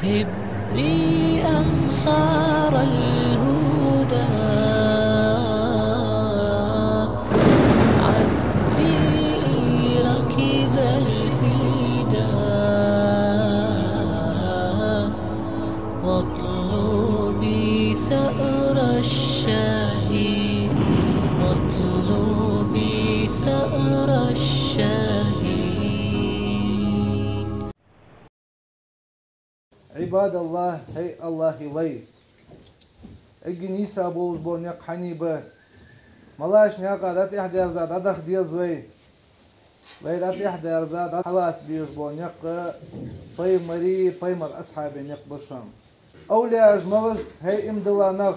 هب لي أنصار الهدى، عبي ركب الفدا، واطلبي ثأر الشهيد، واطلبي ثأر الشهيد. عباد الله هي الله لي اجني سابوش بونيق حنيبه ملاش نياقا دات احدى ارزاد ادخ ديزوي ويدات احدى ارزاد خلاص بيوش بونيق طي مري طيمر اصحاب نيق بشام اولي اجملش هي امدلانخ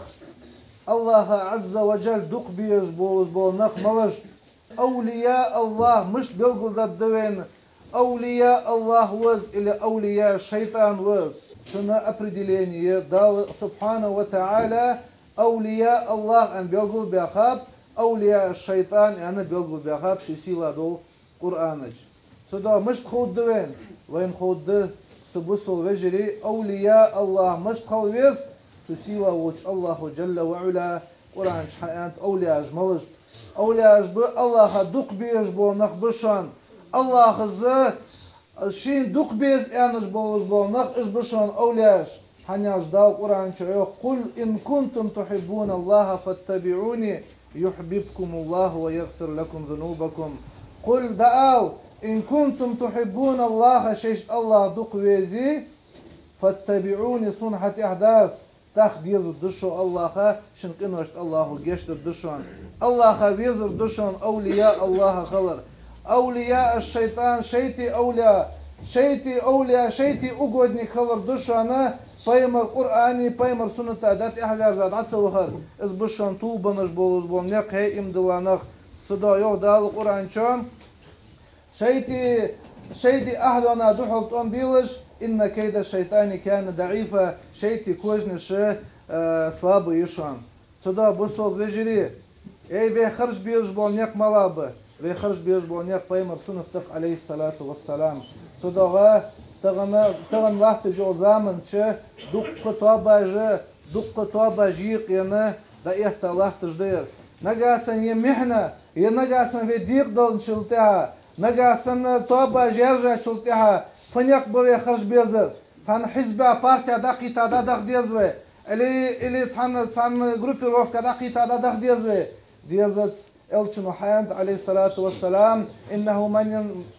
الله عز وجل دق بيوش بولش بونق ملش اولياء الله مش بيلقل ذات دوين أولياء الله وز إلى أولياء الشيطان وز. سنة определение дал سبحانه وتعالى أولياء الله أن بيقول بيخاب أولياء الشيطان أنا بيقول بيخاب شي سيلا دول قرآنج. سدا مش تخود دوين وين خود سبوسو وجري أولياء الله مش تخويس تسيلا وجه الله جل وعلا قرآن شحيانت أولياء جملج أولياء جب الله دق بيجبو نخبشان الله خزه شين دوق بيز انش بولش بولنخ اش بشون اولياش حنياش داو قرآن شو قل ان كنتم تحبون الله فاتبعوني يحببكم الله ويغفر لكم ذنوبكم. قل داو ان كنتم تحبون الله شيش الله دوق ويزي فاتبعوني صنحة احداث تاخديز الدشو الله شنقنوشت الله جشت الدشون الله ويزر دشون اولياء الله خلر أولياء الشيطان شيتي أولياء شيتي أقودني خلر دشانا بايمر قرآني بايمر سنة تعداد إحجار زاد عدس وخر إز بشان طوبانش بولوش بولنيق هي إمدلانخ صدا يو دال قرآن شام شيتي أحدنا دحلت أم بيلش إن كيد الشيطان كان ضعيفا شيتي كوزنش صلاب يشان صدا بصو بجري أي بيخرج بيلش بولنيق ملابه ويخرج بيج بونيق بايمر سنة عليه الصلاة والسلام صدقه تغن وقت جو زمن چه دق طابا جيق ينا دا احتا الله تجدير نقاسن يمحنا ينقاسن في ديق دل شلتها نقاسن طابا جرجة شلتها فنيق بوي خرج بيزر تان حزبه بارتيا دقيتا دا دق ديزوي اللي تان جروبيروفكا دقيتا دا دق ديزوي ديزت الچنو حيانت عليه الصلاة والسلام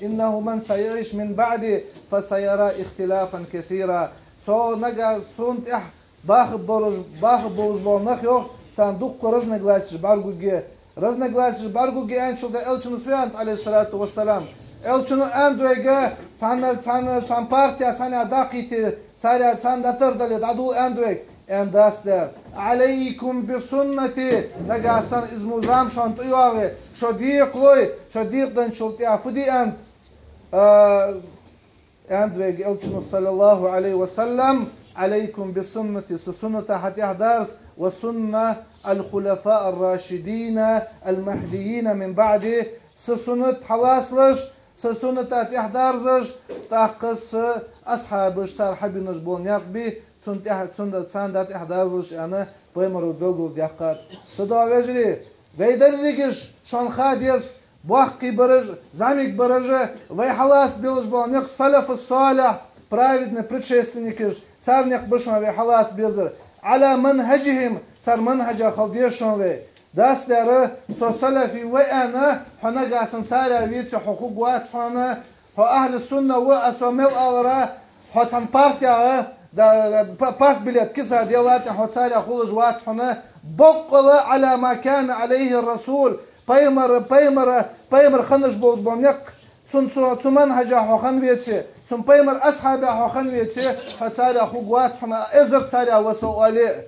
إنه من سيعيش من بعدي فسيرى اختلافا كثيرا سو نجا سونت إح باخ بولج بولنخيو صندوق رزنجلاسش بارجوجي أنشل ده الچنو سبيانت عليه الصلاة والسلام الچنو أندويجا تان بارتيا تان عداقيتي تان داتر دلي دادو أندويج and that's there. عليكم بسنتي نجاسن إزموزام شانت إيوه شديق لوي شديق دن شلتي عفدي أنت ويجي ألشنو صلى الله عليه وسلم عليكم بسنتي سنة حتى أحدارس وسنة الخلفاء الراشدين المهديين من بعدي سنة حواسلش سنة حتى أحدارزش تحقص أصحابش صار حبينش بولنياق بي سندات احداثش انا بايمر بلغل ديقات صدا وجري ويدرليكش شان خاديس باقي برج زاميك برج وي خلاص بيلش بالنق سلف الصالح праведный предшественникиш царник бышан وي خلاص بيزر على منهجهم صار منهج خلديشون وي داستر سو سلفي وانا حنا سنسارا ويت حقوق واتسانا هو اهل السنه واسمل الرا حسن بارتيا دا بارت بلاد كسا ديالات حوصاري خلج واتفنا بقل على ما كان عليه الرسول بايمر خنش بولج بونيق سن منهج حوخن ويتي سن بايمر اصحاب حوخن ويتي حوصاري خلج واتفنا ازر صاري وسؤالي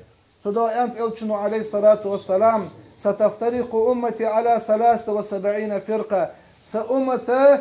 صدا انت الچنو عليه الصلاه والسلام ستفترق امتي على 73 فرقه سأمته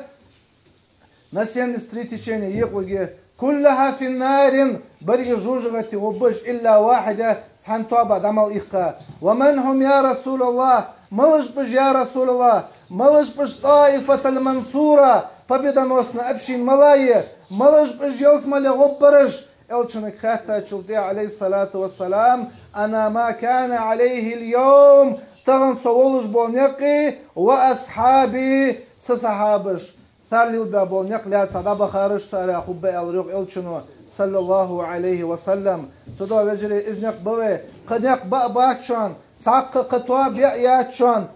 نسيم ستريتيشيني يقوي كلها في النار بري جوجغة وبش إلا واحدة سحن توبة دمال إخقا ومن هم يا رسول الله ملش بش يا رسول الله ملش بش طائفة المنصورة победоносно أبشين ملاية ملش بش يلسم لغبرش الشنك خاتا شلتي عليه الصلاة والسلام أنا ما كان عليه اليوم تغن صولش بولنيقي وأصحابي سصحابش سالي بولنيق لا صدابة خارج ساري أخوب الريق الشنو صلى الله عليه وسلم صدوا بجري إذنك بوي قدنك بأباتشان ساق قطواب يأياتشان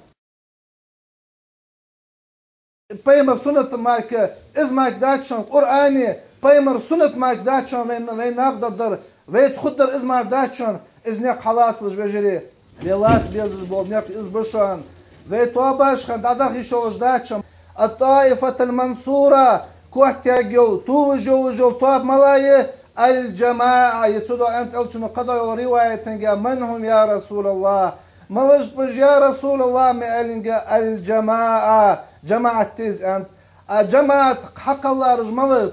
Pejmer sunet marke izmak daçan Qur'ani pejmer sunet marke daçan ve naqdadır ve xuddur izmar daçan iznek halaslıj bejeri velas bezj bolnek izbuşan ve tobaş xandadak işolj daçan at-taifat al-mansura kuhtagul tul tob malayı al-jamaa yetsudu ent elçunu qada rivayetinga manhum ya Resulullah malaj bej ya Resulullah me'alinga al-jamaa جماعة تيز أنت جماعة حق الله رجمال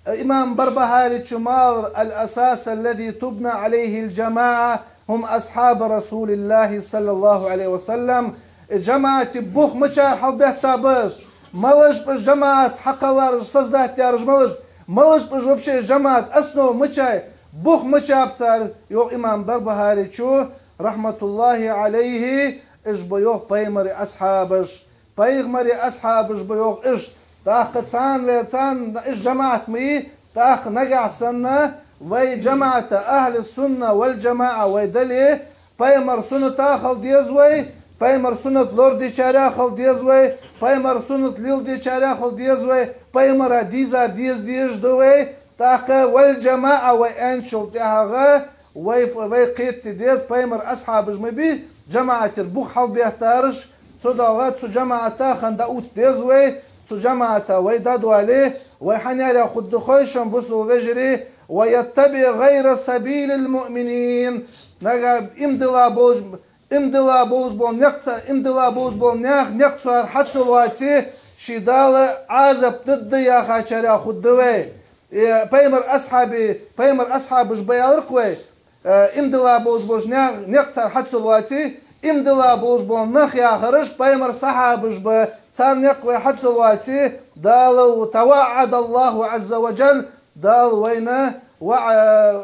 إمام بربهاري شمال الأساس الذي تبنى عليه الجماعة هم أصحاب رسول الله صلى الله عليه وسلم جماعة بوخ مشار حل بيهتا بش ملش بش جماعة حق الله رجسز دهتيا رجمالش ملش بش وبشي جماعة أسنو مشاي بوخ مشاب تار يو إمام بربهاري شو رحمة الله عليه إجبيوه بيمري أصحابش Paygmari ashabıj bu yok iş. Taq tsan ve tsan iş cemaat mi? Taq naga'sanna ve cemaat ahli sunna vel cema'a ve dali paymar sunut akhal diyazway paymar sunut lordi çara akhal diyazway paymar sunut lildi çara akhal diyazway paymar diza diz doway taq vel cema'a ve enshul tahaga ve qit diz paymar ashabıj mi bi cemaatir bu hal bihtarış صداغات سو جماعتا خندا اوت ديزوي سو جماعتا ويدادو عليه ويحنيا خد خويشن بسو وجري ويتبع غير سبيل المؤمنين نجا امدلا بولج بول نقصا امدلا بولج بول نقصار حصلواتي شيدال عازب ضد يا خاشرا خدوي بيمر اصحابي جبيالرقوي امدلا بولج نقصار حصلواتي إمدلا بوش بون نخ يا خرج بيمر صحابش ب صار نقوى حدث الواتي دال وتوعد الله عز وجل دال وينه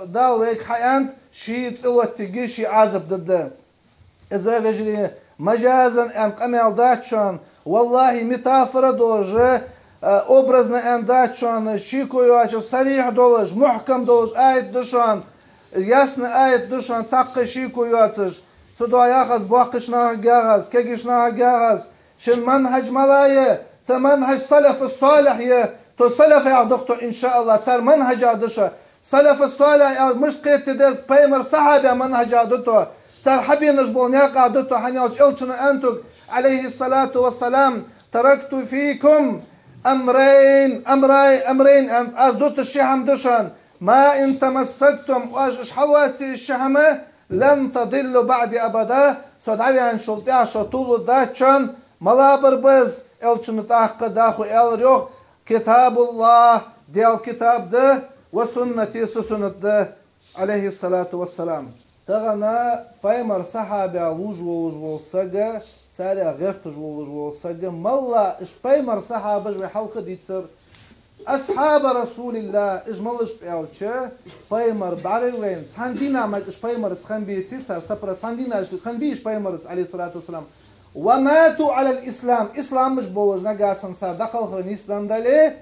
دال ويك حيانت شي تلوت تجي شي عازب ضد إذا بجري مجازا أن قمل داتشان والله متافرة دوجه أبرزنا أن داتشان شي كويواش صريح دولج محكم دولج آية دشان ياسن آية دشان تاق شي كويواتش صدوا ياغز بوقشنا جاغز كجشنا جاغز شن منهج ملايه تمنهج سلف الصالح يه تو سلف يا دكتور ان شاء الله صار منهج عدشه سلف الصالح مش قيت دز بيمر صحابه منهج عدته صار حبي نجبون يا قعدته حنيوش الشن انتم عليه الصلاه والسلام تركت فيكم امرين ان ازدت الشهم دشان ما ان تمسكتم واش حواتي الشهمه لن تضلوا بعد أبدا صدعي عن شلطيع شطول داتشان ملابر بز الچن تاق داخو الريوخ كتاب الله ديال كتاب ده وسنتي سنت ده عليه الصلاة والسلام تغنى بايمر صحابي وجو سجا ساري غيرت وجو سجا ملا اش بايمر صحابي حلقة ديتسر أصحاب رسول الله إجمالش بيالشة بايمر بعرين ساندينا ما إش بايمر سخن بيتي صار سبرة ساندينا إش خن بيش بايمر عليه الصلاة والسلام وماتوا على الإسلام إسلام مش بوج نجاسن صار دخل خرين إسلام دلي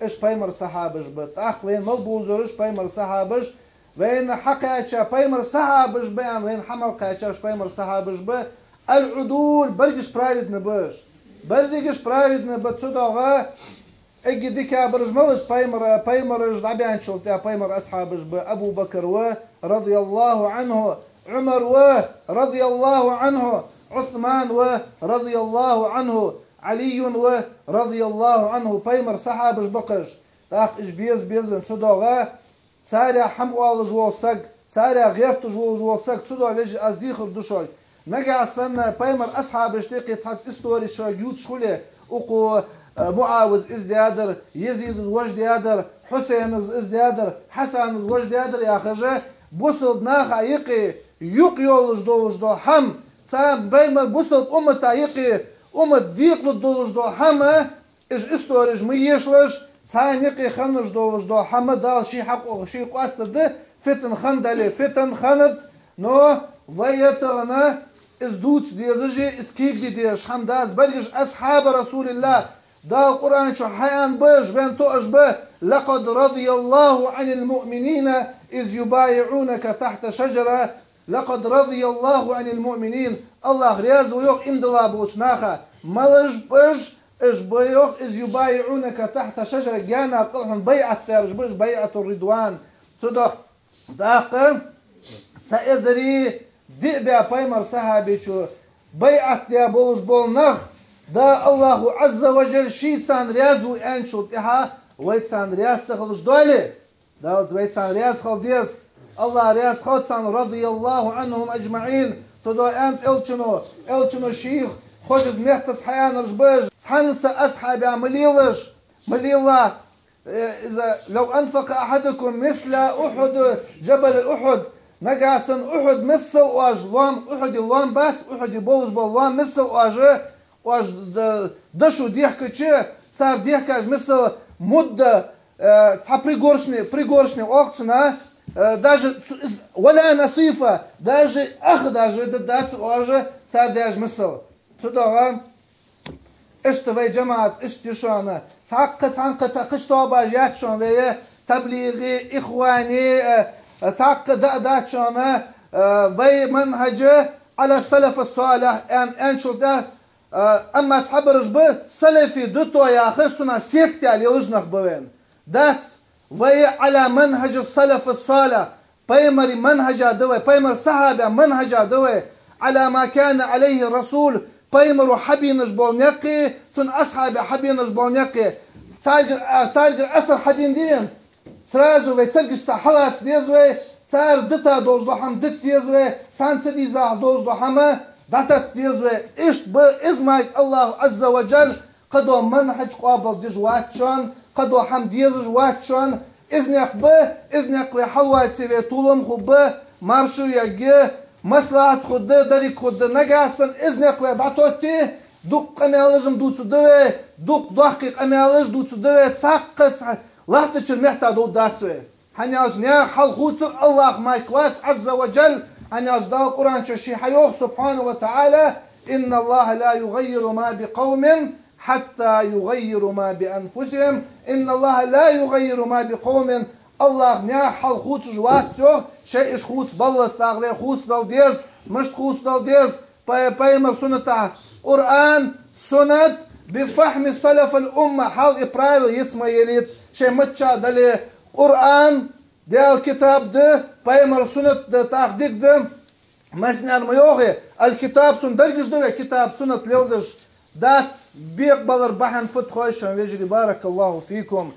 إش بايمر صحابش بتأخ وين مل بوزرش بايمر صحابش وين حقيقة بايمر صحابش بيان وين حمل قيتش بايمر صحابش ب العدول برجش برايد نبش برجش برايد نبتصدقه اجدك برجملش بايمر عبيان شلتها بايمر أصحابش أبو بكر رضي الله عنه عمر رضي الله عنه عثمان رضي الله عنه علي رضي الله عنه بايمر صحابش بقش تاخ إش بيز من صدوغا تاريا حموال جوالسك تاريا غيرت جوالسك صدوغا ويجي أزديخر دوشوي نجا أصلا بايمر أصحابش تيقي تحس استوري شو يوت شخولي أقو معاوز ازديادر يزيد وجديادر حسين ازديادر حسن وجديادر يا خجه بوسب ناخا يقي يولج دولج دو حم سام بيمر بوسب امتا يقي امت ديقل دولج دو حم اج استورج ميشلش ثانيقي خنج دولج دو حمد شي حق شي قاست ده فتن خندله فتن خند نو ويتغنا از دوت ديرجي اسكيك ديش حمداز بلغ اصحاب رسول الله دا القرآن شو حيان بيش بين تؤجبه لقد رضي الله عن المؤمنين إذ يبايعونك تحت شجرة لقد رضي الله عن المؤمنين الله رياز ويوق امدلا بوشناخا ملج بيش إش بيوق إذ يبايعونك تحت شجرة جانا قلهم بيعة تارج بيش بيعة الرضوان صدق داقم سأزري دي بيا بايمر صحابي شو بيعة يا بولش بولنخ دا الله عز وجل شيطان رياضو انشو تها ويتسان رياض سخلش دولي دا ويتسان رياض خلديس الله رياض خلصان رضي الله عنهم اجمعين صدو انت الچنو شيخ خوشز مهتس حيان رجبج سحنس اصحابي مليلة اذا لو انفق احدكم مثل احد جبل الاحد نقاسن احد مثل واج لام احد اللام بس احد بولش باللام مثل واج دشو ديحكا صار ديحكا مثل مدة пригоршни окцена даже ولا نصيفة даже даже دات واج صار داج مثل صدق اشتوي جماعة اشتشانا عنق تقش طاباجات شون ويا تبليغي اخواني تعق دات شانا وي منهج على السلف الصالح ان شو ده اما اصحاب رجبه سلفي دتو يا خشنا سيكتي على لجنخ بوين دات وي على منهج السلف الصالح بيمر منهج دوي بيمر صحابه منهج دوي على ما كان عليه الرسول بيمر حبي نجبولنيقي سن اصحاب حبي نجبولنيقي صار اثر حدين دين سرازو ويتلقش صحلات ديزوي صار دتا دوزلحم دت ديزوي سانسدي زاه دوزلحمه داتت ديزوي اشت بإزمك الله عز وجل قدو منهج قابل ديجواتشون قدو حم ديجواتشون إذنك وحلواتي وطولم خب مارشو يجي مصلحة خد داري خد نقاسن إذنك ودعتوتي دوك قميالجم دوتسو دوي دوك ضحقي قميالج دوتسو دوي تساقط لحتش المحتى دو داتسوي حنياج نيا حل خوتر الله ما يكوات عز وجل حنياج دا القرآن شي حيوخ سبحانه وتعالى إن الله لا يغير ما بقوم حتى يغيروا ما بأنفسهم إن الله لا يغير ما بقوم الله نيا حل خوت جواتسو شيء إش خوت بلس تاغلي خوت دال ديز مش خوت دال ديز بايمر سنة قرآن سنة بفهم السلف الأمة حال إبراهيم يسمى يليت شيء متشا دالي قرآن ديال كتاب ده بايمر سنة ده تاخديك ده مسنان ميوغي الكتاب سن درجش ده كتاب سنة ليلدش دات بيقبل ربحن فتخويشان ويجري بارك الله فيكم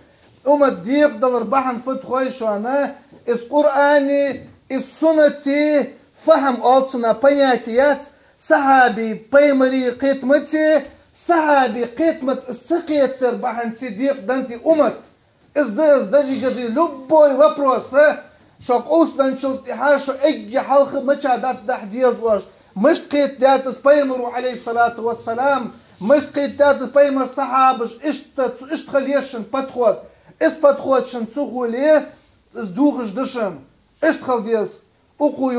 ديق دل ربحن فتخويشانا إس قرآني إس سنتي فهم ألتنا بياتيات صحابي بايمري قيتمتي صحابي قيتمت السقيتر بحن صديق دانتي إز دجي قدي لبوي وبروس شاق أوسدن شلتها شو إجي حلق مچا دات دح ديزوش مش قيت دات اسبايمرو عليه الصلاة والسلام مش قيت دات اسبايمر صحابش اشت خليشن بتخوت اس بتخوتشن تسوغوليه اس دوغش دشن اشت خلديز اقو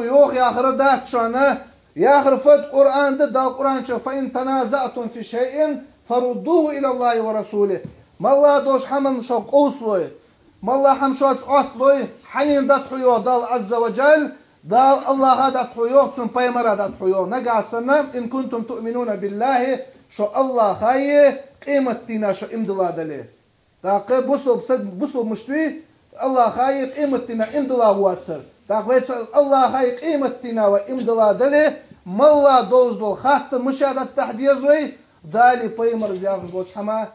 يوخ يا غردات شانا يا غرفت قرآن دا القرآن شو فإن تنازعتم في شيء فردوه إلى الله ورسوله ما الله دوش حمن شوق أوصلوي ما الله حمشوات أطلوي حنين دات حيو دال عز وجل دال الله هذا حيو تسن بايمر هذا حيو نقع سنة إن كنتم تؤمنون بالله شو الله هاي قيمتنا شو امدلا دليه داقي بصل مشتوي الله هاي قيمتنا امدلا واتسر داقي الله هاي قيمتنا وامدلا دليه ما الله دوش دول خاطر مشاهدة تحديزوي دالي بايمر زياغش بوش حما